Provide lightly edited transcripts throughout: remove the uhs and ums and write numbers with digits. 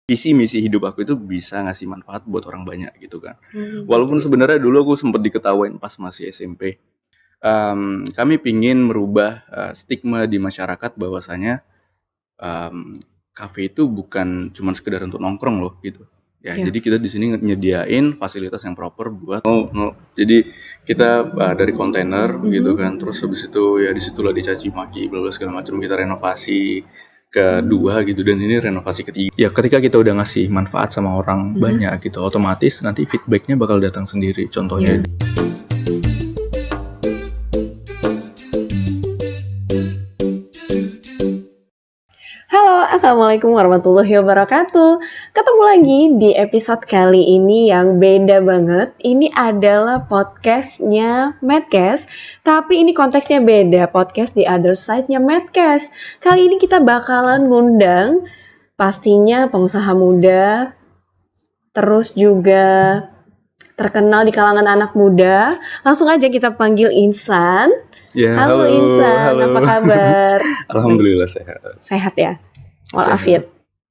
visi misi hidup aku itu bisa ngasih manfaat buat orang banyak gitu kan. Walaupun sebenarnya dulu aku sempat diketawain pas masih SMP. Kami pingin merubah stigma di masyarakat bahwasanya kafe itu bukan cuma sekedar untuk nongkrong loh gitu. Ya, jadi kita di sini nyediain fasilitas yang proper buat jadi kita dari kontainer gitu kan, terus habis itu ya disitulah dicaci maki bla bla segala macam, kita renovasi kedua gitu, dan ini renovasi ketiga. Ya ketika kita udah ngasih manfaat sama orang banyak gitu, otomatis nanti feedbacknya bakal datang sendiri. Contohnya Halo, Assalamualaikum warahmatullahi wabarakatuh. Ketemu lagi di episode kali ini yang beda banget. Ini adalah podcastnya Madcast, tapi ini konteksnya beda. Podcast The Other Side-nya Madcast. Kali ini kita bakalan ngundang pastinya pengusaha muda, terus juga terkenal di kalangan anak muda. Langsung aja kita panggil Insan. ya, Halo Insan, halo. apa kabar? Alhamdulillah sehat. Sehat ya? Walafiat.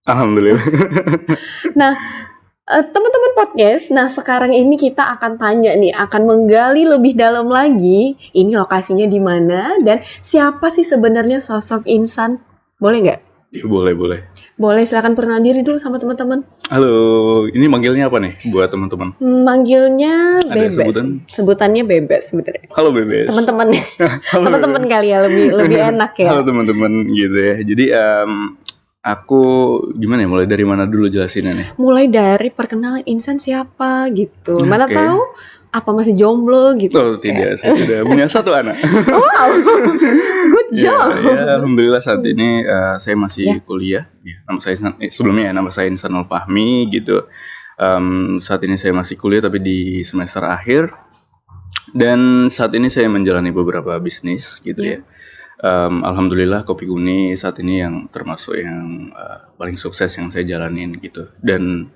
Alhamdulillah. Nah, teman-teman podcast, sekarang ini kita akan tanya nih, akan menggali lebih dalam lagi, ini lokasinya di mana dan siapa sih sebenarnya sosok Insan? Boleh nggak? Ya, boleh. Boleh, silakan perkenalkan diri dulu sama teman-teman. Halo, ini manggilnya apa nih buat teman-teman? Manggilnya Ada Bebes. sebutan? Sebutannya Bebes sebenarnya. Halo Bebes. Teman-teman. Halo, Teman-teman Bebes. kali ya, lebih enak ya. Halo teman-teman gitu ya. Jadi aku gimana ya, mulai dari mana dulu jelasinnya nih? Mulai dari perkenalan Insan siapa gitu. Mana Oke. tahu apa masih jomblo gitu. Oh tidak, saya sudah punya satu anak. Wow, good job. Ya, alhamdulillah saat ini saya masih kuliah. Ya, nama saya Insan Fahmi gitu. Saat ini saya masih kuliah tapi di semester akhir. Dan saat ini saya menjalani beberapa bisnis gitu ya. Alhamdulillah Kopi Uni saat ini yang termasuk yang paling sukses yang saya jalanin gitu. Dan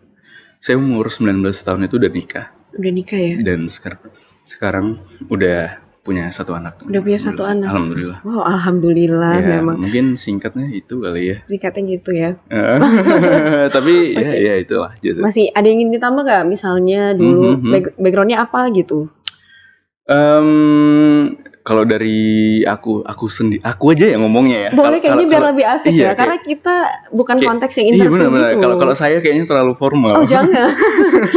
saya umur 19 tahun itu udah nikah. Udah nikah ya? Dan sekarang udah punya satu anak. Udah punya satu anak. Alhamdulillah. Wow, alhamdulillah Ya, memang. mungkin singkatnya itu kali ya. Singkatnya gitu ya. Tapi ya itulah. Just. Masih ada yang ingin ditambah gak? Misalnya dulu backgroundnya apa gitu? Kalau dari aku aja yang ngomongnya ya. Boleh kayaknya biar lebih asik ya, karena kita bukan konteks yang interview bener. gitu. Kalau saya kayaknya terlalu formal. Oh jangan,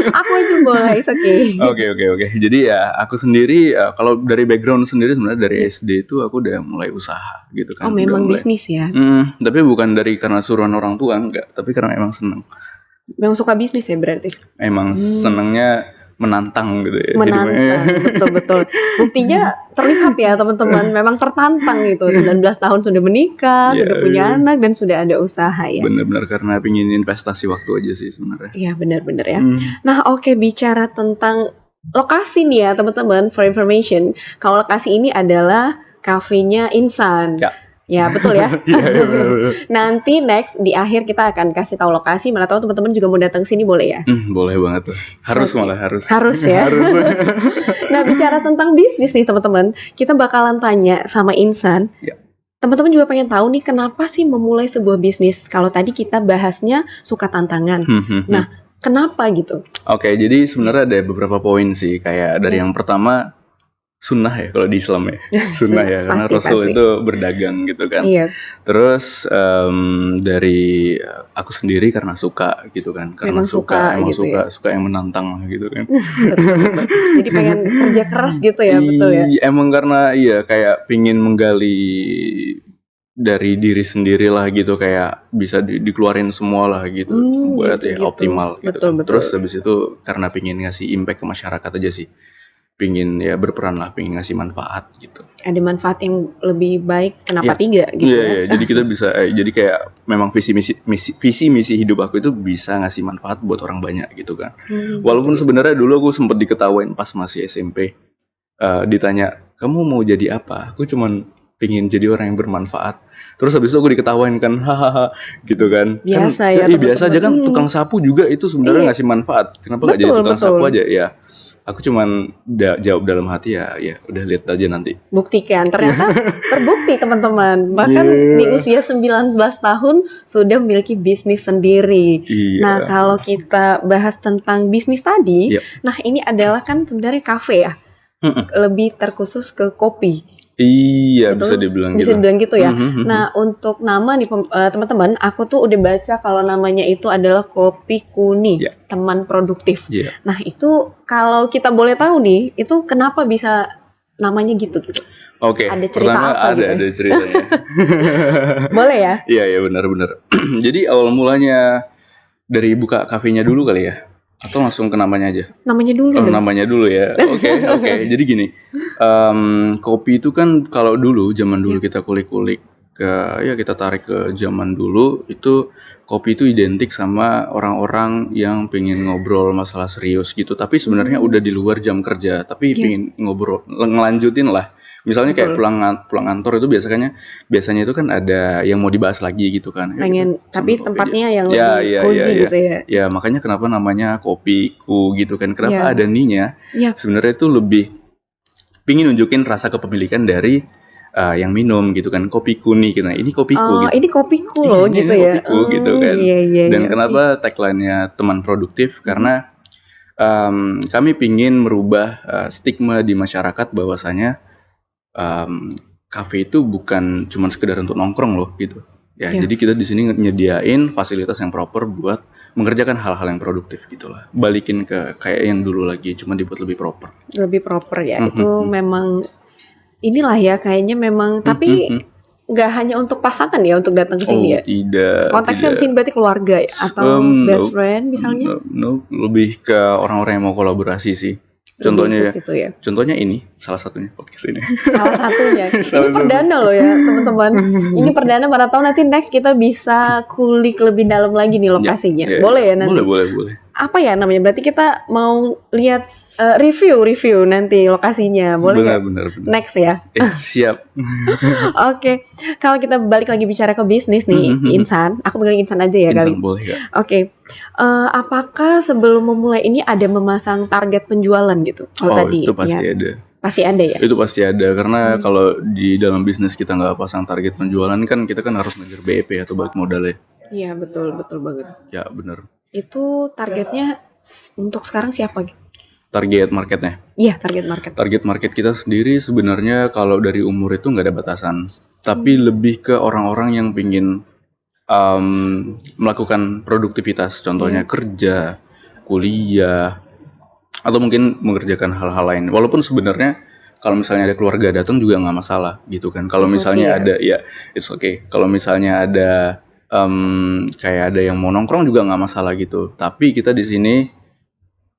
aku aja boleh, it's okay. Oke. Jadi ya aku sendiri kalau dari background sendiri sebenarnya dari SD itu aku udah mulai usaha gitu kan. Oh memang bisnis ya? Tapi bukan karena suruhan orang tua, enggak. Tapi karena emang seneng. Memang suka bisnis ya berarti? Emang senengnya menantang gitu ya. Menantang, betul. Buktinya terlihat ya teman-teman, memang tertantang gitu. 19 tahun sudah menikah, sudah punya anak dan sudah ada usaha ya. Benar-benar karena pingin investasi waktu aja sih sebenarnya. Iya benar-benar ya. Nah oke, bicara tentang lokasi nih ya teman-teman, for information. Kalau lokasi ini adalah kafenya Insan. Ya betul ya. Nanti next di akhir kita akan kasih tahu lokasi. Mana tahu teman-teman juga mau datang sini, boleh ya? Boleh banget tuh. Harus ya. Nah bicara tentang bisnis nih teman-teman, kita bakalan tanya sama Insan. Teman-teman juga pengen tahu nih kenapa sih memulai sebuah bisnis. Kalau tadi kita bahasnya suka tantangan. Nah kenapa gitu? Oke, jadi sebenarnya ada beberapa poin sih. Kayak dari yang pertama, sunnah ya kalau di Islam ya. Sunnah ya, karena Rasul itu berdagang gitu kan. Iya. Terus dari aku sendiri karena suka gitu kan. Karena suka yang menantang gitu kan. Betul. Jadi pengen kerja keras gitu ya, betul ya. Emang karena kayak pingin menggali dari diri sendiri lah gitu, kayak bisa dikeluarin semua lah gitu buat gitu. Optimal gitu. Betul. Terus habis itu karena pingin ngasih impact ke masyarakat aja sih. Pingin berperan lah, pingin ngasih manfaat gitu. Ada manfaat yang lebih baik, kenapa tidak gitu ya? Jadi kita bisa, jadi kayak memang visi misi hidup aku itu bisa ngasih manfaat buat orang banyak gitu kan. Walaupun sebenarnya dulu aku sempat diketawain pas masih SMP. Ditanya, kamu mau jadi apa? Aku cuman pingin jadi orang yang bermanfaat. Terus habis itu aku diketawain kan, hahaha, gitu kan. Biasa ya, Biasa aja kan, teman-teman. tukang sapu juga itu sebenarnya Iya. ngasih manfaat. Kenapa nggak jadi Betul, tukang sapu betul. aja? Ya, aku cuman jawab dalam hati ya, udah lihat aja nanti. Buktikan, ternyata terbukti teman-teman. Bahkan di Iya. usia 19 tahun sudah memiliki bisnis sendiri. Nah, Iya. kalau kita bahas tentang bisnis tadi, Iya. nah ini adalah kan sebenarnya kafe ya, Mm-mm. lebih terkhusus ke kopi. Iya, bisa Betul? dibilang Bisa gitu. dibilang gitu ya. Mhm. Nah, untuk nama nih teman-teman, aku tuh udah baca kalau namanya itu adalah Kopi Kuni, Iya. teman produktif. Iya. Nah, itu kalau kita boleh tahu nih, itu kenapa bisa namanya gitu? Oke, Ada cerita pertama apa gitu ya? ada ceritanya. Boleh ya? Iya, benar. Jadi awal mulanya dari buka kafenya dulu kali ya? Atau langsung ke namanya aja? Namanya dulu Oh, dong. namanya dulu ya. Oke. Jadi gini, kopi itu kan kalau dulu, zaman dulu kita kulik-kulik kita tarik ke zaman dulu, itu kopi itu identik sama orang-orang yang pengen ngobrol masalah serius gitu. Tapi sebenarnya udah di luar jam kerja, tapi Iya. pengen ngobrol, ngelanjutin lah. Misalnya kayak Betul. pulang kantor itu biasanya itu kan ada yang mau dibahas lagi gitu kan. Ya, Pengen, kita tapi sambil kopi tempatnya gitu. yang lebih cozy gitu ya. Ya, makanya kenapa namanya kopiku gitu kan. Kenapa Iya. ada ni-nya? Iya. Sebenarnya itu lebih pingin nunjukin rasa kepemilikan dari yang minum gitu kan. Kopiku nih, gitu. Nah, ini kopiku gitu. Ini kopiku loh Ini gitu ya. kopiku gitu kan. Iya. Dan Oke. kenapa tagline-nya teman produktif? Karena kami pingin merubah stigma di masyarakat bahwasanya kafe itu bukan cuma sekedar untuk nongkrong loh gitu. Ya, Iya. jadi kita di sini nyediain fasilitas yang proper buat mengerjakan hal-hal yang produktif gitulah. Balikin ke kayak yang dulu lagi, cuma dibuat lebih proper. Lebih proper ya. Itu memang inilah ya kayaknya memang, tapi nggak hanya untuk pasangan ya untuk datang ke sini ya. Tidak. Konteksnya di sini berarti keluarga ya atau best friend misalnya? No, lebih ke orang-orang yang mau kolaborasi sih. Contohnya contohnya ini salah satunya podcast ini. Salah satunya. Ini perdana loh ya teman-teman. Ini perdana, mana tahu nanti next kita bisa kulik lebih dalam lagi nih lokasinya. Boleh ya nanti? Boleh. Apa ya namanya? Berarti kita mau lihat review nanti lokasinya. Boleh nggak? Benar. Next ya. Siap. Oke. Kalau kita balik lagi bicara ke bisnis nih, Insan. Aku panggil Insan aja ya kali. Boleh ya. Oke. Apakah sebelum memulai ini ada memasang target penjualan gitu? Tadi itu pasti ada. Pasti ada ya? Itu pasti ada, karena kalau di dalam bisnis kita nggak pasang target penjualan kan kita kan harus ngejar BEP atau balik modal ya. Iya, betul banget. Ya, benar. Itu targetnya untuk sekarang siapa? Target marketnya? Iya, target market. Target market kita sendiri sebenarnya kalau dari umur itu nggak ada batasan, tapi lebih ke orang-orang yang pingin melakukan produktivitas, contohnya kerja, kuliah, atau mungkin mengerjakan hal-hal lain. Walaupun sebenarnya kalau misalnya ada keluarga datang juga nggak masalah gitu kan. Kalau misalnya ada it's okay. Kalau misalnya ada kayak ada yang mau nongkrong juga nggak masalah gitu. Tapi kita di sini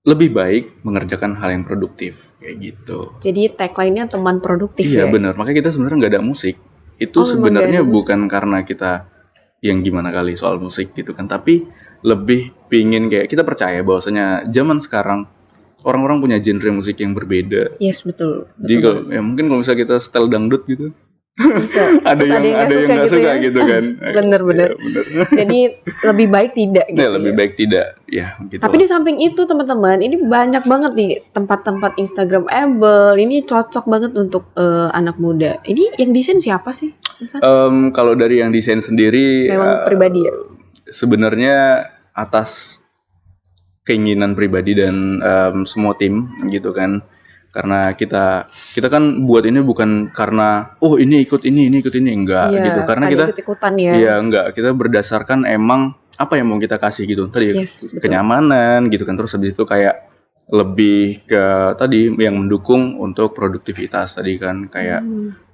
lebih baik mengerjakan hal yang produktif kayak gitu. Jadi tagline-nya teman produktif ya? Iya benar. Makanya kita sebenarnya nggak ada musik. Itu sebenarnya bukan karena kita yang gimana kali soal musik gitu kan. Tapi lebih pingin kayak kita percaya bahwasanya zaman sekarang orang-orang punya genre musik yang berbeda. Yes, betul. Jadi kalau mungkin kalau misalnya kita setel dangdut gitu, bisa. ada yang nggak suka gitu kan. Bener. Jadi lebih baik tidak gitu. Lebih baik tidak ya. Gitu. Tapi di samping itu teman-teman, ini banyak banget nih tempat-tempat Instagramable. Ini cocok banget untuk anak muda. Ini yang desain siapa sih? Kalau dari yang desain sendiri, memang pribadi ya. Sebenarnya atas keinginan pribadi dan semua tim gitu kan. Karena kita kan buat ini bukan karena ini ikut ini enggak gitu. Karena kita ikut-ikutan ya. Iya, enggak, kita berdasarkan emang apa yang mau kita kasih gitu. Tadi kenyamanan gitu kan, terus habis itu kayak lebih ke tadi yang mendukung untuk produktivitas tadi kan, kayak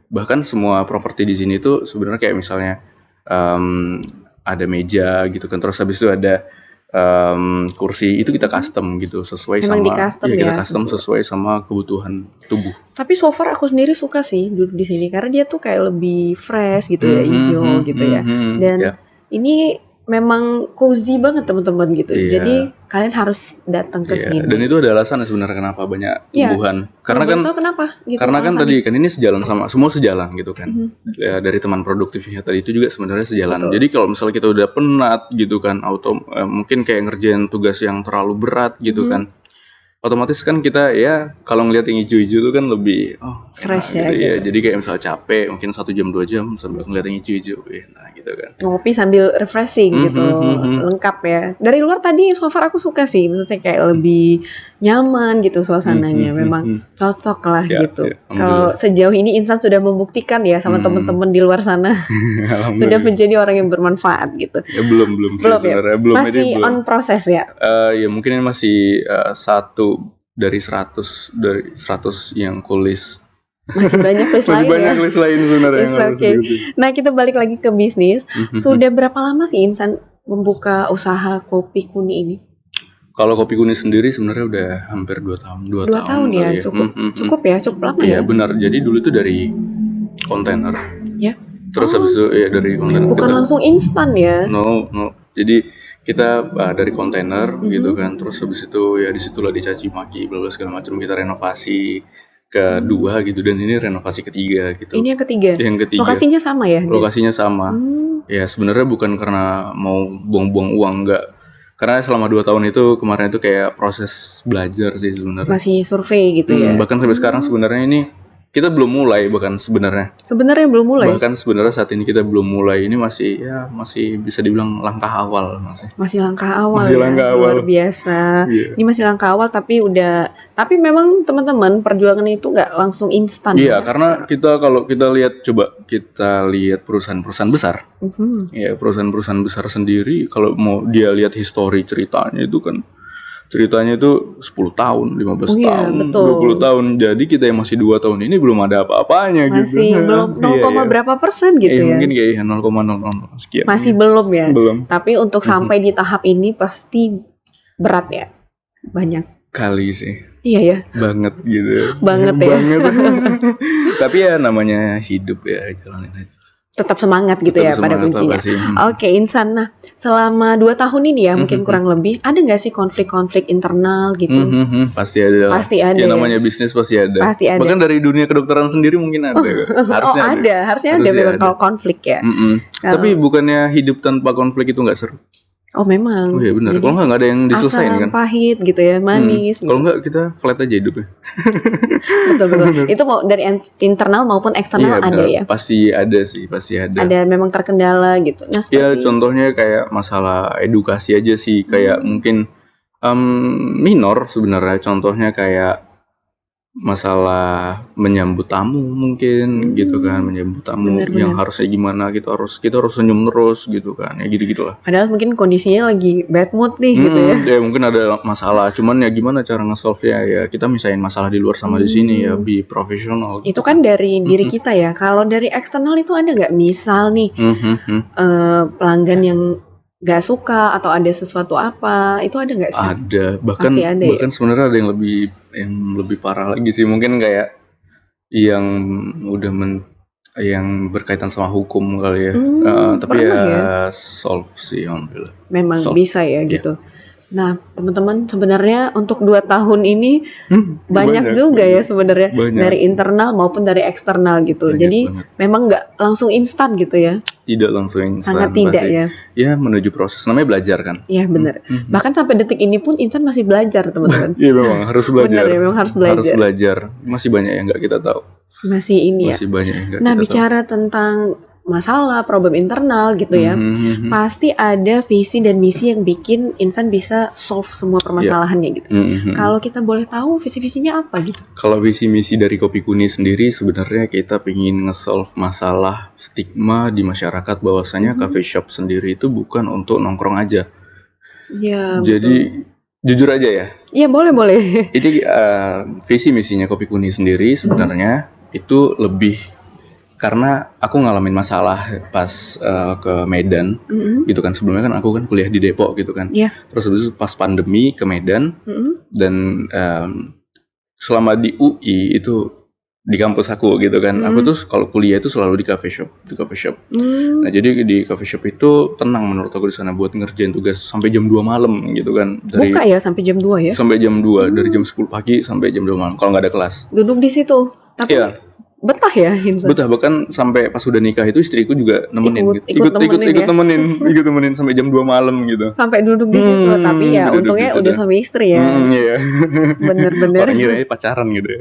bahkan semua properti di sini tuh sebenarnya kayak misalnya ada meja gitu kan, terus habis itu ada kursi itu kita custom gitu sesuai kita custom sesuai sama kebutuhan tubuh. Tapi so far aku sendiri suka sih duduk di sini karena dia tuh kayak lebih fresh gitu ya, hijau gitu ya. Dan ini memang cozy banget teman-teman gitu. Iya. Jadi kalian harus datang ke Iya, sini. dan itu ada alasan sebenarnya kenapa banyak Iya. tumbuhan. Kalau Karena boleh kan tahu kenapa gitu karena kan alasannya? tadi kan ini sejalan sama semua sejalan gitu kan. Mhm. Ya, dari teman produktifnya tadi itu juga sebenarnya sejalan. Betul. Jadi kalau misalnya kita udah penat gitu kan, mungkin kayak ngerjain tugas yang terlalu berat gitu Mhm. kan. Otomatis kan kita ya kalau ngeliat yang hijau-hijau itu kan lebih Fresh enak ya, gitu ya. gitu. Jadi kayak misalnya capek mungkin 1 jam 2 jam sambil ngeliat yang hijau-hijau, nah gitu kan. Ngopi sambil refreshing gitu, lengkap ya. Dari luar tadi so far aku suka sih, maksudnya kayak lebih nyaman gitu suasananya, memang cocok lah Ya, gitu. ya, Kalau alhamdulillah. sejauh ini Insan sudah membuktikan ya sama teman-teman di luar sana sudah Alhamdulillah. menjadi orang yang bermanfaat gitu. Ya belum sih Belum ya? sebenarnya, belum ini Masih belum. on proses ya? Ya mungkin ini masih 1 dari 100 yang kulis. Masih banyak list Masih lain banyak ya. list lain sebenarnya It's yang harus okay. diikuti. Nah kita balik lagi ke bisnis. Sudah berapa lama sih Insan membuka usaha kopi Kuni ini? Kalau kopi Kuni sendiri sebenarnya udah hampir 2 tahun. 2 tahun ya, kali cukup cukup ya, cukup lama Iya ya. benar. Jadi dulu itu dari kontainer. Ya. Terus habis itu ya dari kontainer. Bukan langsung instan ya? No. Jadi kita dari kontainer gitu kan. Terus habis itu ya disitulah dicaci maki bla bla segala macam, kita renovasi kedua gitu, dan ini renovasi ketiga gitu. Ini yang ketiga. Yang ketiga. Lokasinya sama ya? Lokasinya sama. Ya sebenarnya bukan karena mau buang-buang uang, enggak. Karena selama 2 tahun itu kemarin itu kayak proses belajar sih sebenarnya. Masih survei gitu ya? Bahkan sampai sekarang sebenarnya ini kita belum mulai bahkan sebenarnya. Sebenarnya belum mulai? Bahkan sebenarnya saat ini kita belum mulai. Ini masih bisa dibilang langkah awal masih. Masih langkah awal Masih ya? langkah awal. Luar biasa. Iya. Ini masih langkah awal tapi memang teman-teman perjuangan itu nggak langsung instan. Iya, karena kalau kita lihat perusahaan-perusahaan besar. Ya, perusahaan-perusahaan besar sendiri kalau mau dia lihat histori ceritanya itu 10 tahun, 15 tahun, betul. 20 tahun. Jadi kita yang masih 2 tahun ini belum ada apa-apanya masih gitu. belum 0, berapa persen gitu ya? Mungkin kayak 0,00 sekian. Masih belum ya? Belum. Tapi untuk sampai di tahap ini pasti berat ya? Banyak. Kali sih. Iya ya? Banget gitu. Banget ya? Tapi ya namanya hidup ya, jalanin aja. Tetap semangat gitu ya pada kuncinya. Oke, Insan. Nah, selama 2 tahun ini ya, mungkin kurang lebih, ada nggak sih konflik-konflik internal gitu? Pasti ada. Pasti ada. Ya namanya bisnis pasti ada. Pasti ada. Bahkan dari dunia kedokteran sendiri mungkin ada. Harusnya ada memang kalau konflik ya. Tapi bukannya hidup tanpa konflik itu nggak seru? Oh memang. Oh iya benar. Kalau nggak ada yang diselesain kan? Asam pahit gitu ya, manis. Kalau nggak kita flat aja hidupnya. Betul. Itu mau dari internal maupun eksternal ada ya? Pasti ada sih, pasti ada. Ada memang terkendala gitu. Nah, ya contohnya kayak masalah edukasi aja sih, kayak mungkin minor sebenarnya. Contohnya kayak masalah menyambut tamu mungkin gitu kan, menyambut tamu yang harusnya gimana, kita harus senyum terus gitu kan, ya gitu-gitulah. Padahal mungkin kondisinya lagi bad mood nih gitu ya. Ya mungkin ada masalah, cuman ya gimana cara nge-solve-nya, ya kita misahin masalah di luar sama di sini ya, be profesional. Itu kan dari diri kita ya. Kalau dari eksternal itu ada nggak misal nih pelanggan yang nggak suka atau ada sesuatu apa, itu ada nggak sih? Ada, bahkan sebenarnya ada yang lebih parah lagi sih, mungkin kayak yang udah yang berkaitan sama hukum kali ya. Tapi ya solve sih alhamdulillah. Memang bisa ya gitu. Nah, teman-teman, sebenarnya untuk 2 tahun ini banyak juga ya sebenarnya dari internal maupun dari eksternal gitu. Jadi memang nggak langsung instan gitu ya? Tidak langsung instan. Sangat tidak ya? Ya menuju proses, namanya belajar kan? Iya benar. Bahkan sampai detik ini pun Insan masih belajar teman-teman. Iya memang harus belajar. Benar ya, memang harus belajar. Harus belajar. Masih banyak yang nggak kita tahu. Masih ini Masih banyak yang nggak kita tahu. Nah bicara tahu. tentang masalah, problem internal gitu ya, pasti ada visi dan misi yang bikin Insan bisa solve semua permasalahannya gitu. Kalau kita boleh tahu visi-visinya apa gitu? Kalau visi misi dari Kopi Kuni sendiri sebenarnya kita pengen nge-solve masalah stigma di masyarakat bahwasanya cafe shop sendiri itu bukan untuk nongkrong aja. Ya. Jadi jujur aja ya. Iya boleh. Itu visi misinya Kopi Kuni sendiri sebenarnya itu lebih karena aku ngalamin masalah pas ke Medan gitu kan. Sebelumnya kan aku kan kuliah di Depok gitu kan. Terus habis itu pas pandemi ke Medan dan selama di UI itu di kampus aku gitu kan. Aku tuh kalau kuliah itu selalu di coffee shop. Nah, jadi di coffee shop itu tenang menurut aku di sana buat ngerjain tugas sampai jam 2 malam gitu kan. Buka ya sampai jam 2 ya? Sampai jam 2, dari jam 10 pagi sampai jam 2 malam kalau nggak ada kelas. Duduk di situ. Tapi Iya. betah ya, Hinsa? Betah, bahkan sampai pas udah nikah itu istriku juga nemenin Ikut temenin sampai jam 2 malam gitu. Sampai duduk di situ, tapi ya untungnya udah suami istri ya. Iya. Bener-bener. Orang kira pacaran gitu ya.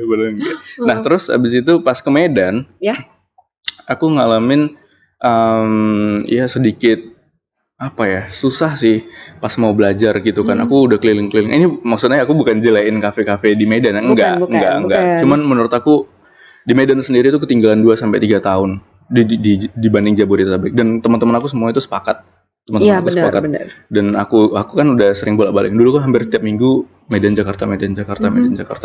Nah, terus abis itu pas ke Medan, ya, aku ngalamin ya sedikit apa ya, susah sih pas mau belajar gitu kan. Aku udah keliling-keliling. Ini maksudnya aku bukan jelain kafe-kafe di Medan, enggak. Cuman menurut aku di Medan sendiri itu ketinggalan 2 sampai 3 tahun dibanding Jabodetabek, dan teman-teman aku semua itu sepakat. Iya, benar. Dan aku kan udah sering bolak-balik. Dulu kan hampir tiap minggu Medan Jakarta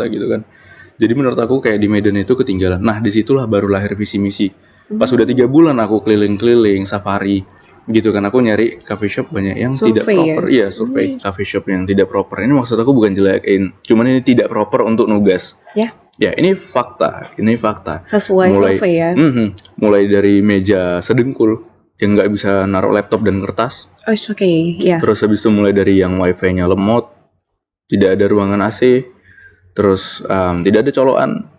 gitu kan. Jadi menurut aku kayak di Medan itu ketinggalan. Nah, disitulah baru lahir visi misi. Pas udah 3 bulan aku keliling-keliling safari gitu kan, aku nyari coffee shop banyak yang tidak proper. Iya, survei coffee shop yang tidak proper. Ini maksud aku bukan jelekin, cuman ini tidak proper untuk nugas. Ya, ini fakta. Sesuai survei ya. Mulai dari meja sedengkul yang nggak bisa naruh laptop dan kertas. Ya. Terus habis itu mulai dari yang wifi-nya lemot, tidak ada ruangan AC, terus tidak ada colokan.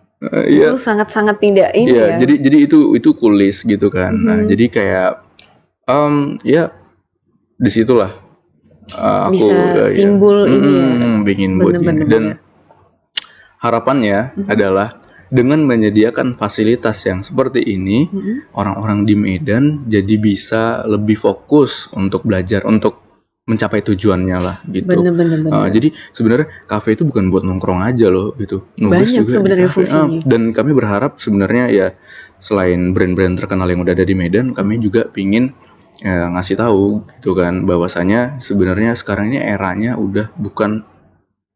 Itu sangat-sangat tidak ini ya. Jadi itu kulis gitu kan. Nah, jadi kayak ya disitulah aku bisa timbul ini ya. Bikin buat ini. Dan harapannya adalah dengan menyediakan fasilitas yang seperti ini, orang-orang di Medan jadi bisa lebih fokus untuk belajar, untuk mencapai tujuannya lah gitu. Bener. Jadi sebenarnya kafe itu bukan buat nongkrong aja loh gitu. Banyak sebenarnya fungsinya. Dan kami berharap sebenarnya ya selain brand-brand terkenal yang udah ada di Medan, kami juga pingin ngasih tahu gitu kan, bahwasanya sebenarnya sekarang ini eranya udah bukan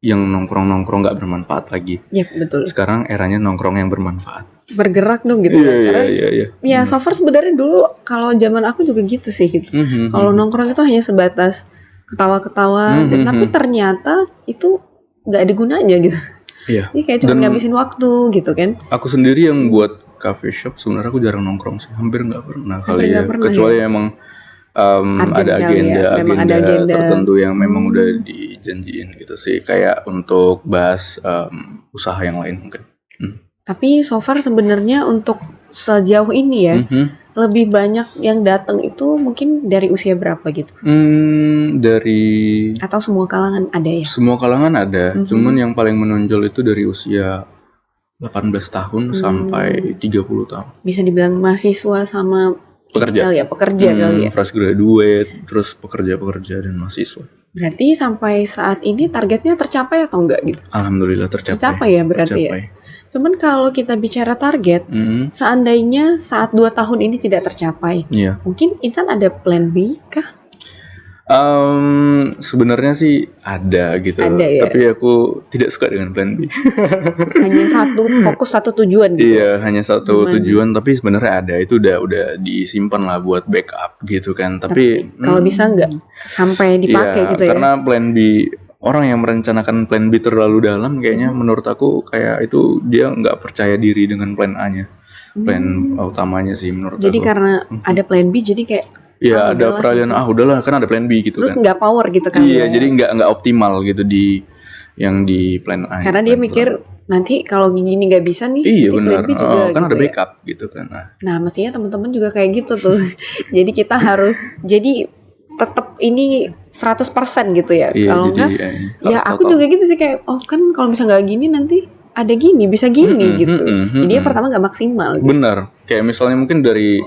yang nongkrong-nongkrong nggak bermanfaat lagi. Iya, betul. Sekarang eranya nongkrong yang bermanfaat. Bergerak dong gitu. Iya. Ya, so far sebenarnya dulu kalau zaman aku juga gitu sih gitu. Kalau nongkrong itu hanya sebatas ketawa-ketawa, tapi ternyata itu nggak ada gunanya gitu. Iya. Ini kayak cuma ngabisin waktu gitu kan. Aku sendiri yang buat coffee shop sebenarnya aku jarang nongkrong sih, hampir nggak pernah kecuali emang ada agenda tertentu yang memang udah dijanjiin gitu sih, kayak untuk bahas usaha yang lain mungkin. Tapi so far sebenarnya untuk sejauh ini ya, lebih banyak yang datang itu mungkin dari usia berapa gitu? Atau semua kalangan ada ya? Semua kalangan ada, cuman yang paling menonjol itu dari usia 18 tahun sampai 30 tahun. Bisa dibilang mahasiswa sama pekerja kali ya. Fresh graduate, terus pekerja dan mahasiswa. Berarti sampai saat ini targetnya tercapai atau enggak gitu? Alhamdulillah tercapai. Tercapai ya berarti ya. Cuman kalau kita bicara target, seandainya saat 2 tahun ini tidak tercapai, mungkin Insan ada plan B kah? Sebenarnya sih ada gitu, ya? Tapi aku tidak suka dengan plan B. Hanya fokus satu tujuan gitu. Iya, hanya satu tujuan, tapi sebenarnya ada, itu udah disimpan lah buat backup gitu kan. Tapi kalau bisa nggak sampai dipakai gitu ya? Karena plan B, orang yang merencanakan plan B terlalu dalam kayaknya menurut aku kayak itu dia nggak percaya diri dengan plan A-nya, plan utamanya sih menurut aku. Jadi karena ada plan B, jadi kayak ada peralihan udahlah kan ada plan B gitu. Terus kan. Terus nggak power gitu kan? Iya, jadi nggak optimal gitu di plan A. Karena dia mikir nanti kalau gini nggak bisa nih. Iya benar. Plan B juga, kan gitu ada backup gitu kan. Nah mestinya teman-teman juga kayak gitu tuh. Jadi kita harus tetap ini 100% gitu ya. Kalau enggak, ya aku juga gitu sih kayak kan kalau misalnya nggak gini nanti ada gini, bisa gini gitu. Jadi pertama nggak maksimal. Gitu. Benar. Kayak misalnya mungkin dari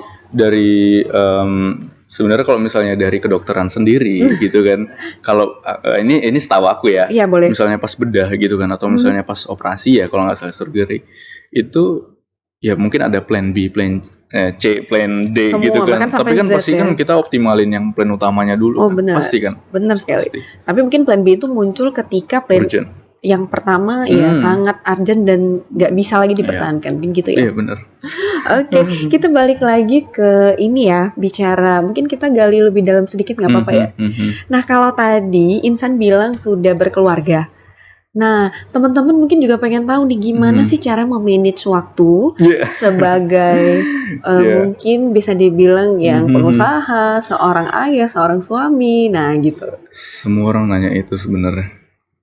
sebenarnya kalau misalnya dari kedokteran sendiri gitu kan, kalau ini setahu aku ya, boleh. Misalnya pas bedah gitu kan, atau misalnya pas operasi ya, kalau nggak salah surgery itu ya mungkin ada plan B, plan C, plan D semua, gitu kan. Tapi kan pasti kan kita optimalin yang plan utamanya dulu. Benar. Pasti kan. Benar sekali. Pasti. Tapi mungkin plan B itu muncul ketika plan urgent. Yang pertama ya sangat urgent dan nggak bisa lagi dipertahankan, mungkin gitu ya. Iya benar. Oke, kita balik lagi ke ini ya, bicara mungkin kita gali lebih dalam sedikit nggak apa-apa ya. Nah kalau tadi Insan bilang sudah berkeluarga, Nah, teman-teman mungkin juga pengen tahu nih gimana sih cara memanage waktu sebagai mungkin bisa dibilang yang pengusaha, seorang ayah, seorang suami. Nah, gitu. Semua orang nanya itu sebenarnya.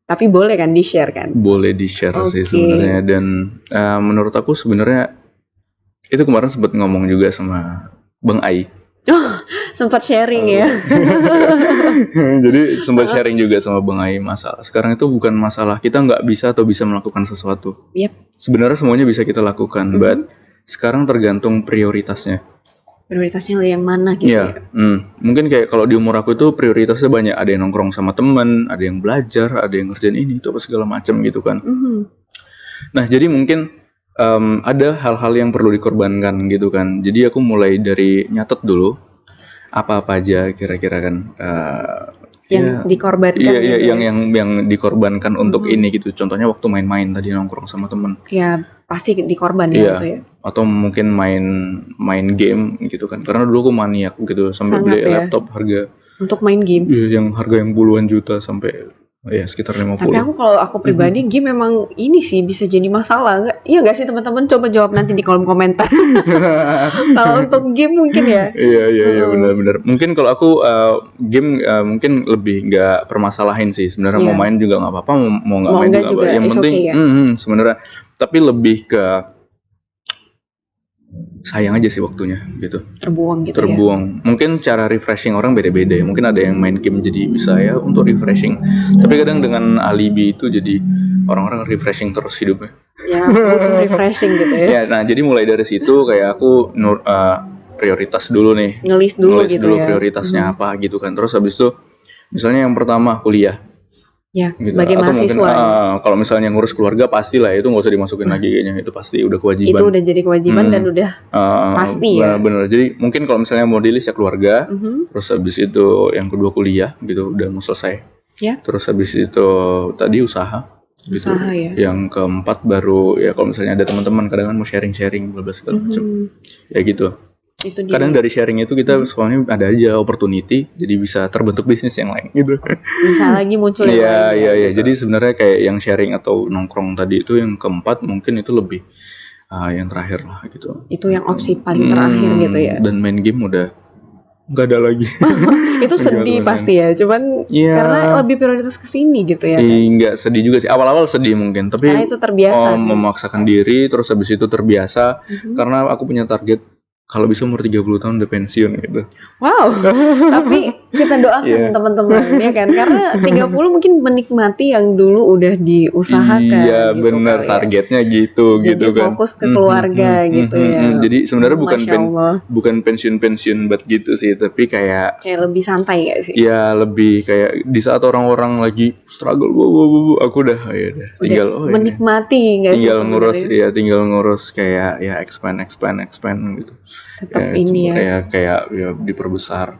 Tapi boleh kan di-share kan? Boleh di-share sih sebenarnya, dan menurut aku sebenarnya itu kemarin sempat ngomong juga sama Bang Ai. Oh, sempat sharing ya. Jadi sempat sharing juga sama Bang Ai, masalah sekarang itu bukan masalah kita nggak bisa atau bisa melakukan sesuatu. Yep. Sebenarnya semuanya bisa kita lakukan, but sekarang tergantung prioritasnya. Prioritasnya yang mana gitu ya? Mungkin kayak kalau di umur aku itu prioritasnya banyak, ada yang nongkrong sama teman, ada yang belajar, ada yang ngerjain ini itu apa segala macam gitu kan. Nah jadi mungkin ada hal-hal yang perlu dikorbankan gitu kan. Jadi aku mulai dari nyatet dulu apa-apa aja kira-kira kan yang dikorbankan. Iya, gitu yang dikorbankan untuk ini gitu. Contohnya waktu main-main tadi nongkrong sama teman. Ya pasti dikorban ya itu ya. Atau mungkin main game gitu kan. Karena dulu aku maniak gitu sampai beli laptop harga untuk main game. Iya, yang harga yang puluhan juta sampai ya sekitar 50. Tapi kalau aku pribadi game memang ini sih bisa jadi masalah nggak? Iya nggak sih teman-teman, coba jawab nanti di kolom komentar. Kalau untuk game mungkin ya. Iya benar. Mungkin kalau aku game mungkin lebih nggak permasalahin sih sebenarnya. Mau main juga nggak apa-apa, mau nggak main juga apa. Yang penting sebenarnya, tapi lebih ke sayang aja sih waktunya gitu. Terbuang gitu ya. Mungkin cara refreshing orang beda-beda ya. Mungkin ada yang main game jadi bisa ya untuk refreshing. Tapi kadang dengan alibi itu jadi orang-orang refreshing terus hidupnya. Ya, butuh refreshing gitu ya. Ya, nah jadi mulai dari situ kayak aku prioritas dulu nih. Ngelis dulu gitu ya. Prioritasnya apa gitu kan. Terus habis itu misalnya yang pertama kuliah. Ya, gitu. Sebagai mahasiswa. Kalau misalnya ngurus keluarga pastilah itu nggak usah dimasukin lagi kayaknya, itu pasti udah kewajiban. Itu udah jadi kewajiban dan udah pasti ya. Bener. Jadi mungkin kalau misalnya mau di list ya keluarga, terus habis itu yang kedua kuliah gitu udah mau selesai. Ya. Terus habis itu tadi usaha. Gitu. Ya. Yang keempat baru ya kalau misalnya ada teman-teman kadang kan mau sharing bla segala macam. Ya gitu. Itu kadang dari sharing itu kita soalnya ada aja opportunity jadi bisa terbentuk bisnis yang lain gitu. Bisa lagi muncul yang lain. Iya. Gitu. Jadi sebenarnya kayak yang sharing atau nongkrong tadi itu yang keempat mungkin itu lebih yang terakhir lah gitu. Itu yang opsi paling terakhir gitu ya. Dan main game udah nggak ada lagi. Itu sedih pasti ya. Cuman karena lebih prioritas kesini gitu ya. Nggak sedih juga sih. Awal-awal sedih mungkin. Tapi karena itu terbiasa. Memaksakan diri terus habis itu terbiasa. Karena aku punya target. Kalau bisa umur 30 tahun udah pensiun gitu. Wow. Tapi kita doakan teman-teman ya kan. Karena 30 mungkin menikmati yang dulu udah diusahakan. Iya gitu benar targetnya gitu. Jadi gitu kan. Fokus ke keluarga gitu ya. Jadi sebenarnya bukan pensiun banget gitu sih. Tapi kayak lebih santai gak sih? Iya lebih kayak di saat orang-orang lagi struggle. Aku udah tinggal menikmati gak sih? Tinggal ngurus kayak ya expand gitu. Tetap ini ya. Kayak diperbesar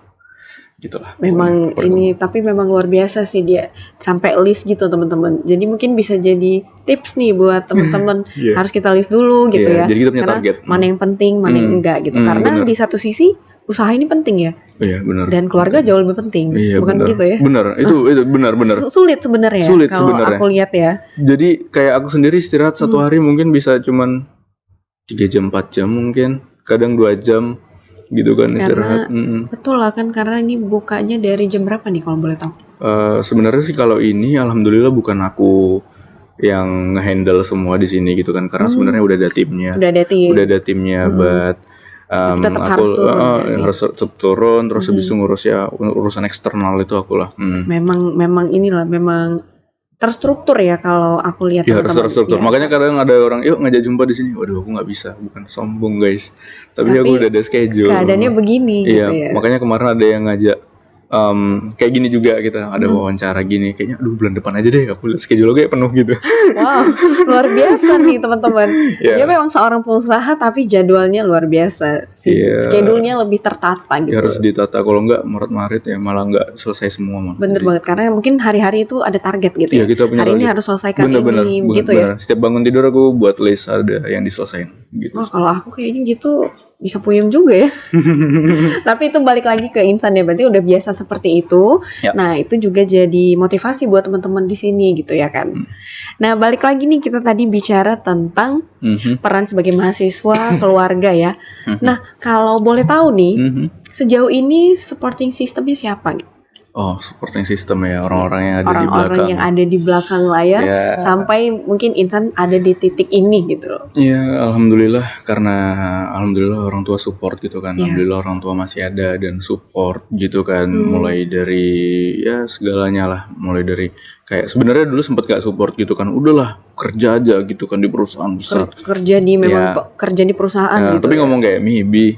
gitulah. Memang ini tapi memang luar biasa sih dia sampai list gitu teman-teman. Jadi mungkin bisa jadi tips nih buat teman-teman harus kita list dulu gitu ya. Jadi kita punya target. Mana yang penting, mana yang enggak gitu. Karena di satu sisi usaha ini penting ya. Iya benar. Dan keluarga jauh lebih penting. Bukan begitu ya? Benar. Itu benar. Sulit sebenarnya. Kalau aku lihat ya. Jadi kayak aku sendiri istirahat satu hari mungkin bisa cuman 3 jam 4 jam mungkin. Kadang 2 jam gitu kan istirahat. Betul lah kan karena ini bukanya dari jam berapa nih kalau boleh tahu? Sebenarnya sih kalau ini alhamdulillah bukan aku yang ngehandle semua di sini gitu kan karena sebenarnya udah ada timnya. Udah ada timnya but tetap aku harus turun terus habis itu ngurus ya urusan eksternal itu aku lah. Memang inilah memang terstruktur ya kalau aku lihat harus terstruktur. Makanya kadang ada orang yuk ngajak jumpa di sini. Waduh aku nggak bisa, bukan sombong guys. Tapi aku udah ada schedule. Keadaannya begini gitu ya. Makanya kemarin ada yang ngajak kayak gini juga kita ada wawancara gini kayaknya bulan depan aja deh aku lihat schedule kayak penuh gitu. Wow luar biasa nih teman-teman. Dia memang seorang pengusaha tapi jadwalnya luar biasa sih. Schedule-nya lebih tertata gitu. Harus ditata kalau enggak Maret ya malah enggak selesai semua. Bener banget karena mungkin hari-hari itu ada target gitu ya. Kita punya hari target. Ini harus selesaikan ini gitu ya. Setiap bangun tidur aku buat list ada yang diselesain gitu. Kalau aku kayaknya gitu bisa puyeng juga ya. Tapi itu balik lagi ke Insan ya, berarti udah biasa seperti itu. Ya. Nah, itu juga jadi motivasi buat teman-teman di sini gitu ya kan. Nah, balik lagi nih kita tadi bicara tentang peran sebagai mahasiswa, keluarga ya. Nah, kalau boleh tahu nih, sejauh ini supporting systemnya siapa nih? Oh, supporting system ya, orang-orang yang ada di belakang. Orang-orang yang ada di belakang layar sampai mungkin Insan ada di titik ini gitu loh. Iya, alhamdulillah, karena alhamdulillah orang tua support gitu kan. Alhamdulillah orang tua masih ada dan support gitu kan. Mulai dari ya segalanya lah, mulai dari kayak sebenarnya dulu sempat gak support gitu kan. Udahlah, kerja aja gitu kan di perusahaan besar. Kerja di kerja di perusahaan gitu. Tapi ngomong kayak Mibi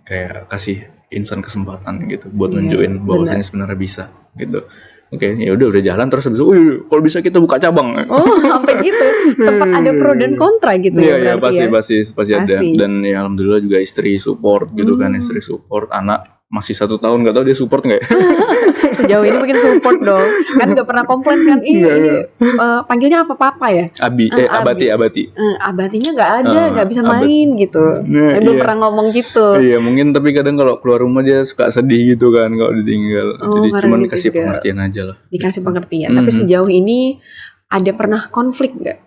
kayak kasih Insan kesempatan gitu buat nunjukin bahwasanya sebenarnya bisa gitu. Oke, ya udah jalan terus habis itu, kalau bisa kita buka cabang. Oh, sampai gitu. Sempat ada pro dan kontra gitu ya berarti. Iya, pasti ada. Dan ya alhamdulillah juga istri support gitu kan, istri support, anak masih 1 tahun nggak tahu dia support nggak ya. Sejauh ini mungkin support dong, kan nggak pernah komplain kan. Ini panggilnya apa papa ya? Abati. Abatinya nggak ada, nggak bisa main gitu. Saya belum pernah ngomong gitu. Iya, mungkin tapi kadang kalau keluar rumah dia suka sedih gitu kan kalau ditinggal. Jadi cuma gitu dikasih pengertian aja lah. Dikasih pengertian. Tapi sejauh ini ada pernah konflik nggak?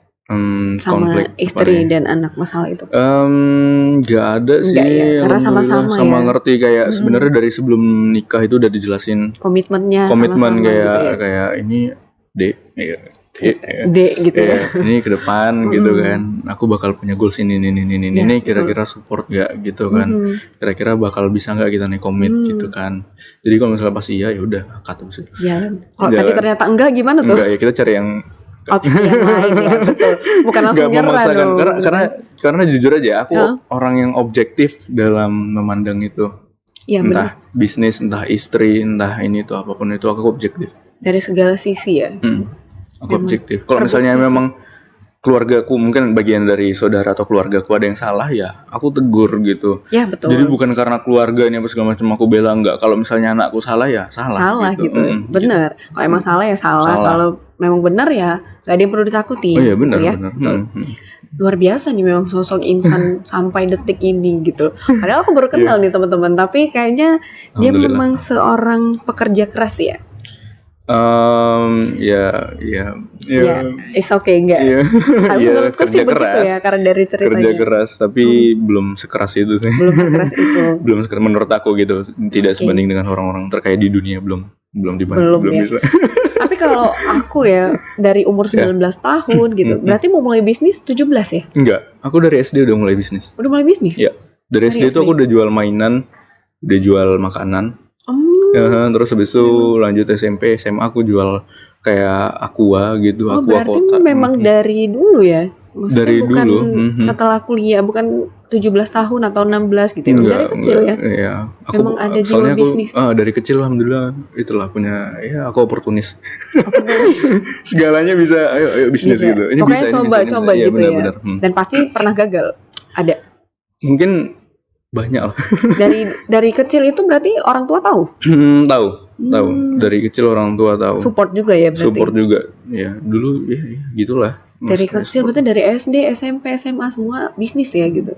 Sama konflik, istri dan anak masalah itu? Nggak ada sih. Nggak ya, karena sama-sama sama ngerti kayak sebenarnya dari sebelum nikah itu udah dijelasin komitmen sama-sama kayak gitu ya? Kayak ini D gitu ya. Ini ke depan gitu kan. Aku bakal punya goals ini kira-kira support gak gitu kan. Kira-kira bakal bisa gak kita nih komit gitu kan. Jadi kalau misalnya pas iya ya udah akad sih. Jalan. Kalau tadi ternyata enggak gimana tuh? Enggak ya, kita cari yang opsi yang lain ya, betul. Bukan langsung nyerah dong. Karena jujur aja aku orang yang objektif dalam memandang itu. Ya, entah bisnis, entah istri, entah ini tuh apapun itu aku objektif. Dari segala sisi ya. Aku objektif. Kalau misalnya memang keluargaku mungkin bagian dari saudara atau keluargaku ada yang salah ya aku tegur gitu. Ya betul. Jadi bukan karena keluarga ini apa segala macam aku bela, enggak. Kalau misalnya anakku salah ya salah gitu. Bener. Kalau emang salah ya salah. Kalau memang benar ya gak ada yang perlu ditakuti. Oh iya benar gitu ya? Benar. Luar biasa nih memang sosok Insan sampai detik ini gitu. Padahal aku baru kenal nih teman-teman, tapi kayaknya dia memang seorang pekerja keras ya. Ya, it's okay enggak? Tapi menurutku sih begitu keras, ya, karena dari ceritanya. Kerja keras, tapi belum sekeras itu sih. Belum sekeras itu. Belum sekeras menurut aku gitu. Tidak sebanding dengan orang-orang terkaya di dunia, belum bisa. Tapi kalau aku ya dari umur 19 tahun gitu, berarti mau mulai bisnis 17 ya? Enggak, aku dari SD udah mulai bisnis. Udah mulai bisnis? Iya. Dari SD itu aku udah jual mainan, udah jual makanan. Terus habis itu lanjut SMP, SMA aku jual kayak aqua gitu, aqua berarti kota. Memang dari dulu ya? Maksudnya dari bukan dulu. Setelah kuliah, bukan 17 tahun atau 16 gitu ya? Dari kecil ya? Iya. Memang ada jiwa bisnis? Dari kecil alhamdulillah itulah punya, ya aku oportunis. Segalanya bisa, ayo bisnis gitu. Ini pokoknya bisa, coba ini gitu ya. Benar. Dan pasti pernah gagal? Ada? Mungkin banyak lah. Dari kecil itu berarti orang tua tahu? Tahu. Dari kecil orang tua tahu. Support juga ya berarti? Support juga. Ya, dulu ya gitulah. Dari kecil berarti dari SD, SMP, SMA semua bisnis ya gitu?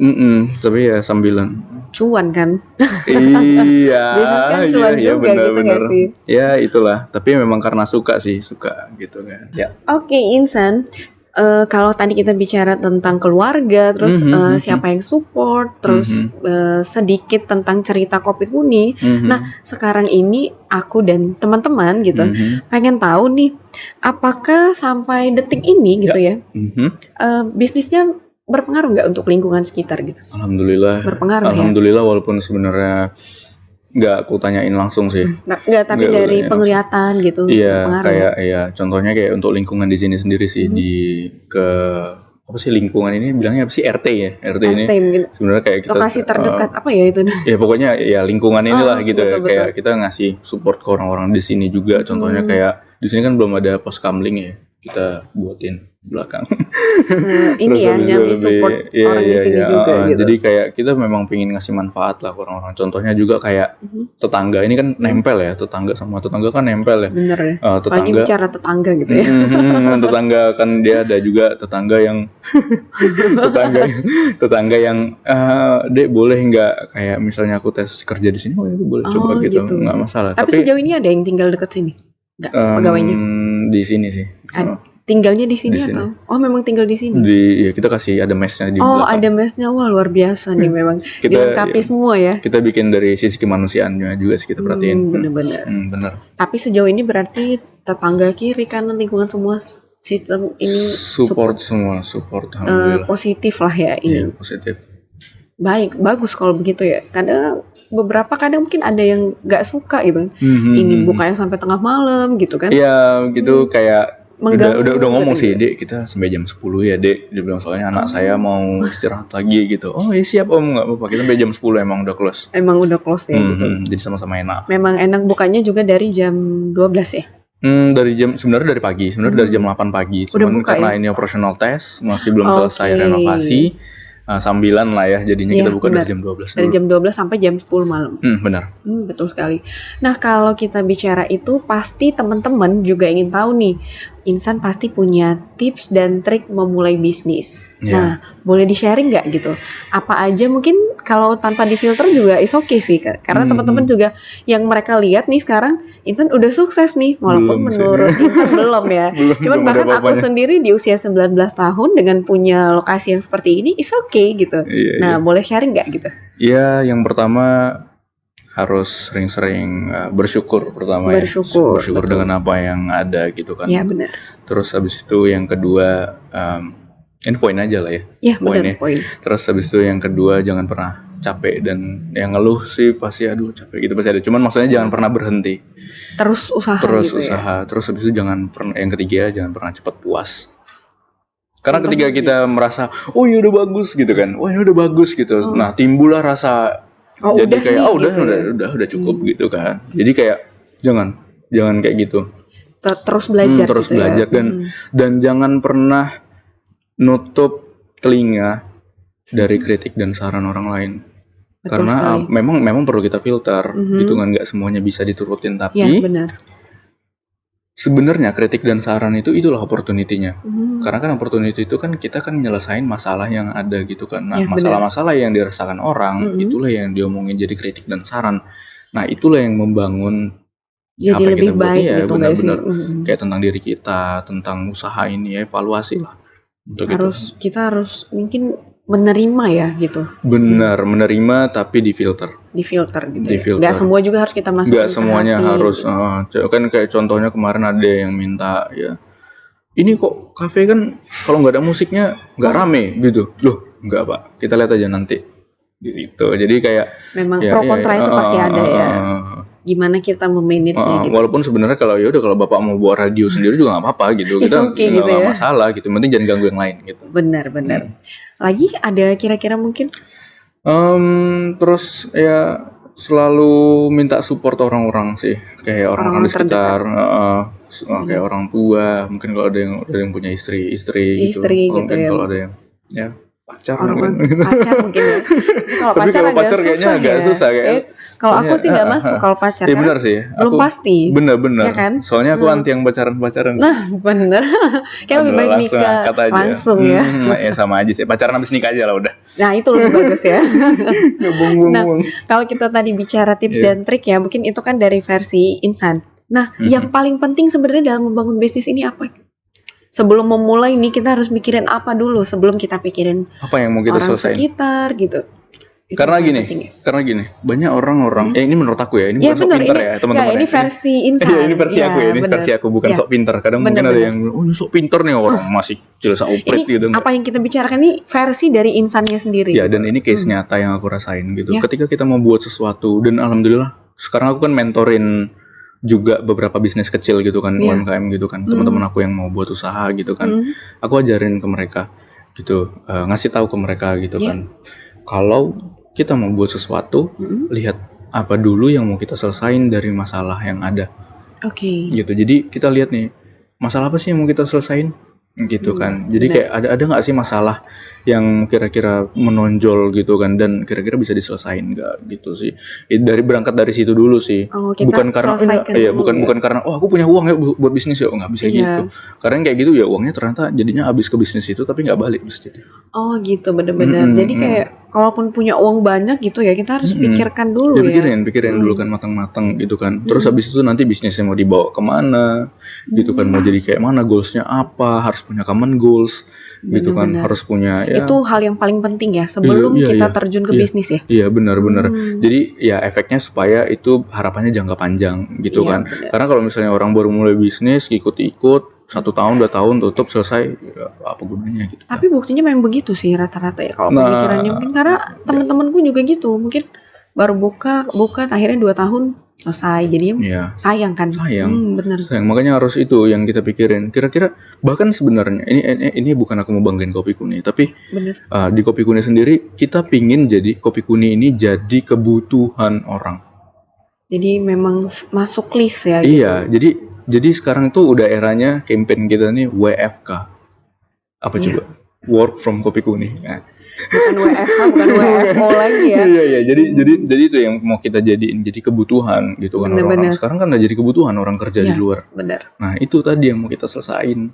Tapi ya sambilan. Cuan kan? Iya. Bisnis kan cuan juga bener, gitu nggak sih? Ya itulah. Tapi memang karena suka gitu kan. Ya. Oke, Insan. Kalau tadi kita bicara tentang keluarga, terus siapa yang support, terus sedikit tentang cerita Kopi Uni. Nah, sekarang ini aku dan teman-teman gitu pengen tahu nih, apakah sampai detik ini gitu ya, bisnisnya berpengaruh nggak untuk lingkungan sekitar gitu? Alhamdulillah. Berpengaruh. Alhamdulillah ya? Walaupun sebenarnya nggak aku tanyain langsung sih. Nggak, tapi dari penglihatan gitu. Iya, kayak contohnya kayak untuk lingkungan di sini sendiri sih apa sih lingkungan ini bilangnya apa sih, RT ya? RT ini sebenarnya kayak kita lokasi terdekat apa ya itu? Ya pokoknya ya lingkungan inilah gitu betul, ya. Betul. Kayak kita ngasih support ke orang-orang di sini juga. Contohnya kayak di sini kan belum ada pos kamling ya. Kita buatin belakang. Ini Terus ya habis itu nyambi support orang di sini juga gitu. Jadi kayak kita memang pengen ngasih manfaat lah ke orang-orang. Contohnya juga kayak tetangga ini kan nempel ya, tetangga sama tetangga kan nempel ya. Bener ya. Lagi Tetangga bicara tetangga gitu ya. tetangga kan dia ada juga tetangga yang tetangga yang Dek boleh nggak kayak misalnya aku tes kerja di sini, oh itu boleh coba gitu, nggak masalah. Tapi sejauh ini ada yang tinggal dekat sini? Nggak, pegawainya? Di sini sih. Tinggalnya di sini atau? Oh memang tinggal di sini? Ya kita kasih ada mesnya di Oh belakang. ada mesnya, wah luar biasa nih memang. Dilengkapi semua ya. Kita bikin dari sisi kemanusiaannya juga sih kita perhatiin. Bener-bener. Bener. Tapi sejauh ini berarti tetangga kiri kanan lingkungan semua sistem ini support semua, alhamdulillah. Positif lah ya ini. Iya, positif. Baik, bagus kalau begitu ya. Kadang mungkin ada yang nggak suka gitu. Ini bukanya sampai tengah malam gitu kan? Iya, gitu kayak udah ngomong sih, gitu. Dek, kita sampai jam 10 ya, Dek. Dia bilang soalnya anak saya mau istirahat lagi gitu. Oh, ya siap Om, enggak apa-apa. Kita sampai jam 10 emang udah close. Emang udah close ya gitu. Jadi sama-sama enak. Memang enak bukanya juga dari jam 12 ya? Sebenarnya dari pagi, dari jam 8 pagi. Cuman karena ini operational test, masih belum selesai renovasi. Sambilan lah ya, jadinya kita buka dari jam 12 dari jam 12 sampai jam 10 malam. Benar. Betul sekali. Nah kalau kita bicara itu pasti teman-teman juga ingin tahu nih, Insan pasti punya tips dan trik memulai bisnis. Nah boleh di-sharing nggak gitu? Apa aja mungkin kalau tanpa difilter juga is okay sih, karena teman-teman juga yang mereka lihat nih sekarang Insan udah sukses nih, walaupun menurut Insan belum ya. Cuman bahkan aku sendiri di usia 19 tahun dengan punya lokasi yang seperti ini is okay gitu. Nah boleh sharing nggak gitu? Iya, yang pertama harus sering-sering bersyukur pertama bersyukur dengan apa yang ada gitu kan. Iya benar. Terus habis itu yang kedua ini poin aja lah ya. Iya benar poin. Terus habis itu yang kedua jangan pernah capek, dan yang ngeluh sih pasti aduh capek gitu pasti ada. Cuman maksudnya jangan pernah berhenti. Terus usaha. Ya? Terus habis itu jangan pernah, yang ketiga jangan pernah cepat puas. Karena ketika kita merasa oh iya udah bagus gitu kan. Wah ini udah bagus gitu. Nah, timbullah rasa jadi kayak udah cukup gitu kan. Jadi kayak jangan kayak gitu. Terus belajar belajar dan jangan pernah nutup telinga dari kritik dan saran orang lain. Betul karena sekali. memang perlu kita filter gitu kan, nggak semuanya bisa diturutin, tapi benar. Sebenarnya kritik dan saran itulah opportunity-nya. Karena kan opportunity itu kan kita kan nyelesain masalah yang ada gitu kan. Nah, masalah-masalah yang dirasakan orang itulah yang diomongin jadi kritik dan saran. Nah, itulah yang membangun jadi apa lebih kita buat, baik ya, gitu benar-benar kayak tentang diri kita, tentang usaha ini, evaluasi lah. Untuk kita harus mungkin menerima ya gitu. Benar, menerima tapi difilter gitu. Gak semua juga harus kita masukin. Gak semuanya harus kan kayak contohnya kemarin ada yang minta ya, ini kok kafe kan kalau nggak ada musiknya nggak rame gitu. Loh nggak Pak, kita lihat aja nanti gitu. Jadi kayak memang pro kontra itu pasti ada ya. Gimana kita memanage-nya gitu. Walaupun sebenarnya kalau Bapak mau buat radio sendiri juga nggak apa-apa gitu. Kita nggak masalah gitu. Penting jangan ganggu yang lain gitu. Benar. Lagi ada kira-kira mungkin? Terus ya selalu minta support orang-orang sih, kayak orang-orang di sekitar, kayak orang tua, mungkin kalau ada yang punya istri gitu. Mungkin ya. Kalau ada yang ya pacar mungkin ya. Kalau pacar kayaknya agak susah kayak. Kalau aku sih nggak masuk kalau pacar. Iya benar sih. Belum pasti. Benar. Ya kan? Soalnya aku anti yang pacaran. Nah benar. Kayak lebih baik nikah langsung ya. Ya sama aja sih. Pacaran habis nikah aja lah udah. Nah itu lebih bagus ya. Nah kalau kita tadi bicara tips dan trik ya, mungkin itu kan dari versi Insan. Nah yang paling penting sebenarnya dalam membangun bisnis ini apa? Sebelum memulai nih kita harus mikirin apa dulu sebelum kita pikirin apa yang mau kita selesaiin. Orang sekitar gitu. Karena gini, banyak orang-orang, ini menurut aku ya, ini bukan sok pinter ya teman-teman. Ini versi Insan. Ini versi aku ya, ini versi aku bukan sok pinter. Kadang mungkin ada yang, ini sok pinter nih orang masih cilsa uprit gitu. Apa yang kita bicarakan ini versi dari Insannya sendiri. Ya, dan ini case nyata yang aku rasain gitu. Ketika kita mau buat sesuatu, dan alhamdulillah sekarang aku kan mentorin juga beberapa bisnis kecil gitu kan, UMKM gitu kan, teman-teman aku yang mau buat usaha gitu kan, aku ajarin ke mereka gitu, ngasih tahu ke mereka gitu kan, kalau kita mau buat sesuatu, lihat apa dulu yang mau kita selesain dari masalah yang ada. Oke. Gitu, jadi kita lihat nih, masalah apa sih yang mau kita selesain? gitu kan. Jadi kayak ada nggak sih masalah yang kira-kira menonjol gitu kan, dan kira-kira bisa diselesain nggak gitu sih. Berangkat dari situ dulu sih. Kita bukan karena selesaikan dulu bukan karena aku punya uang ya buat bisnis ya, nggak bisa gitu. Karena kayak gitu ya uangnya ternyata jadinya habis ke bisnis itu tapi nggak balik mesti. Oh gitu, benar-benar. Jadi kayak kalaupun punya uang banyak gitu ya, kita harus pikirkan dulu ya. Pikirin dulu kan matang-matang gitu kan. Terus habis itu nanti bisnisnya mau dibawa kemana, gitu kan, mau jadi kayak mana, goalsnya apa, harus punya common goals, gitu kan, harus punya ya. Itu hal yang paling penting ya sebelum kita terjun ke bisnis ya. Iya benar. Jadi ya efeknya supaya itu harapannya jangka panjang gitu kan. Karena kalau misalnya orang baru mulai bisnis ikut-ikut 1 tahun 2 tahun tutup selesai, ya apa gunanya gitu. Tapi buktinya memang begitu sih rata-rata ya kalau pemikirannya, mungkin karena teman-temanku juga gitu, mungkin baru buka akhirnya 2 tahun selesai, jadinya sayang kan. Bener. Sayang, makanya harus itu yang kita pikirin. Kira-kira bahkan sebenarnya ini bukan aku mau banggain Kopi Kuni, tapi di Kopi Kuni sendiri kita pingin jadi Kopi Kuni ini jadi kebutuhan orang. Jadi memang masuk list ya. Gitu. Iya, jadi sekarang itu udah eranya campaign kita nih WFK. Apa coba? Work from Kopi Kuni. Nah. Bukan WFH, bukan WFO lagi ya. Iya. Jadi itu yang mau kita jadiin jadi kebutuhan gitu kan. Orang sekarang kan udah jadi kebutuhan orang kerja di luar. Benar. Nah, itu tadi yang mau kita selesain.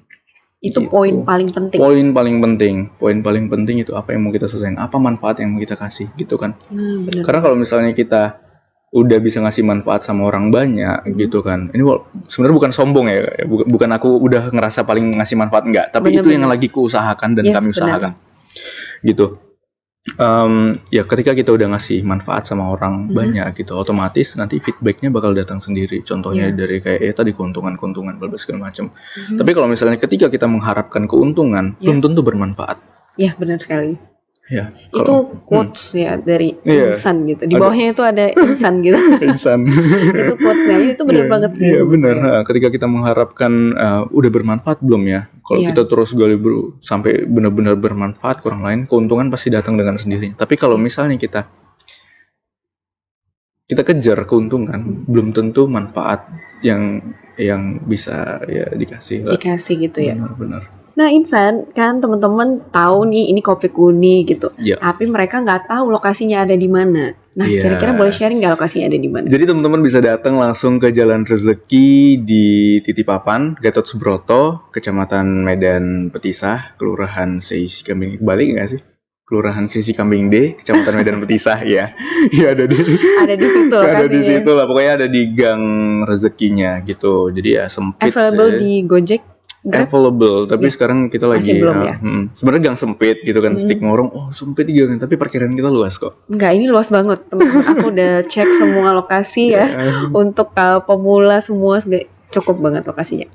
Itu gitu. Poin paling penting. Poin paling penting itu apa yang mau kita selesain, apa manfaat yang mau kita kasih gitu kan. Benar. Karena kalau misalnya kita udah bisa ngasih manfaat sama orang banyak gitu kan. Ini sebenarnya bukan sombong ya, bukan aku udah ngerasa paling ngasih manfaat, enggak, tapi itu yang lagi kuusahakan dan kami usahakan. Gitu. Ya ketika kita udah ngasih manfaat sama orang banyak gitu, otomatis nanti feedbacknya bakal datang sendiri. Contohnya dari kayak tadi keuntungan segala macam. Tapi kalau misalnya ketika kita mengharapkan keuntungan, belum tentu bermanfaat. Iya, benar sekali. Ya, itu quotes ya dari Insan gitu. Di bawahnya itu ada Insan gitu. Insan. Itu quotesnya, itu benar banget sih. Iya benar. Ketika kita mengharapkan udah bermanfaat belum ya? Kalau kita terus gali sampai benar-benar bermanfaat ke orang lain, keuntungan pasti datang dengan sendiri. Tapi kalau misalnya kita kejar keuntungan, belum tentu manfaat yang bisa ya dikasih gitu ya. Benar. Nah Insan, kan teman-teman tahu nih ini Kopi Kuni gitu, tapi mereka nggak tahu lokasinya ada di mana. Nah kira-kira boleh sharing nggak lokasinya ada di mana? Jadi teman-teman bisa datang langsung ke Jalan Rezeki di Titipapan, Gatot Subroto, Kecamatan Medan Petisah, Kelurahan Seisi Kambing. Balik nggak sih? Kelurahan Seisi Kambing D, Kecamatan Medan Petisah ya. Iya ada di situ lokasinya. Ada di situ lah, pokoknya ada di Gang Rezekinya gitu. Jadi ya sempit. Available di Gojek. Available, tapi sekarang kita lagi belum ya. Sebenarnya gang sempit gitu kan, stick ngorong, sempit gang, tapi parkiran kita luas kok. Enggak, ini luas banget, teman-teman. Aku udah cek semua lokasi ya. Untuk pemula semua cukup banget lokasinya.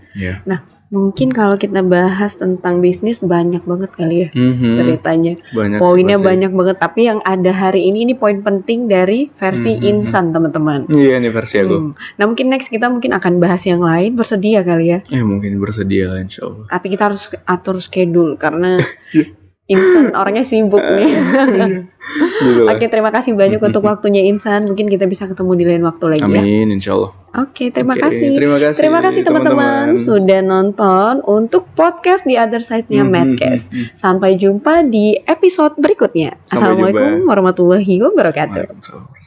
Nah, mungkin kalau kita bahas tentang bisnis banyak banget kali ya ceritanya. Poinnya banyak banget, tapi yang ada hari ini poin penting dari versi Insan, teman-teman. Iya, ini versi aku. Nah, mungkin next kita akan bahas yang lain, bersedia kali ya. Mungkin bersedia lah insyaallah. Tapi kita harus atur schedule karena Insan orangnya sibuk nih. Oke, terima kasih banyak untuk waktunya Insan. Mungkin kita bisa ketemu di lain waktu lagi ya. Amin, insyaallah. Oke, terima kasih. Terima kasih teman-teman sudah nonton untuk podcast The Other Side-nya Madcast. Sampai jumpa di episode berikutnya. Assalamualaikum warahmatullahi wabarakatuh. Waalaikumsalam.